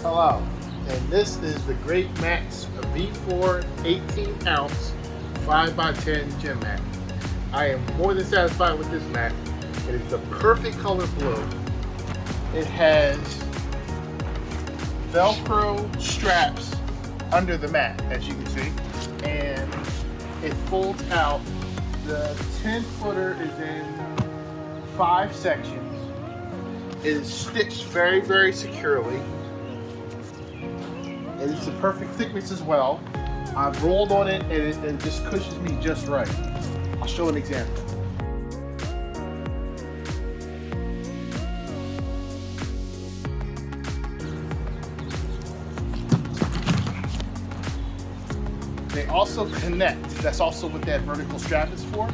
Hello, and this is the Greatmats V4 18 ounce 5x10 gym mat. I am more than satisfied with this mat. It is the perfect color blue. It has velcro straps under the mat, as you can see, and it folds out. The 10 footer is in 5 sections. It is stitched very, very securely. It is the perfect thickness as well. I've rolled on it and it just cushions me just right. I'll show an example. They also connect. That's also what that vertical strap is for.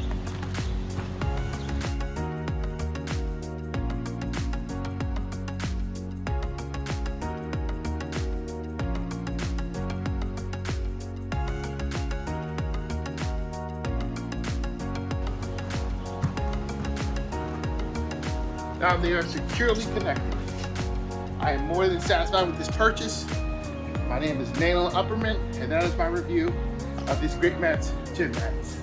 Now they are securely connected. I am more than satisfied with this purchase. My name is Naylan Upperman, and that is my review of these Greatmats gym mats.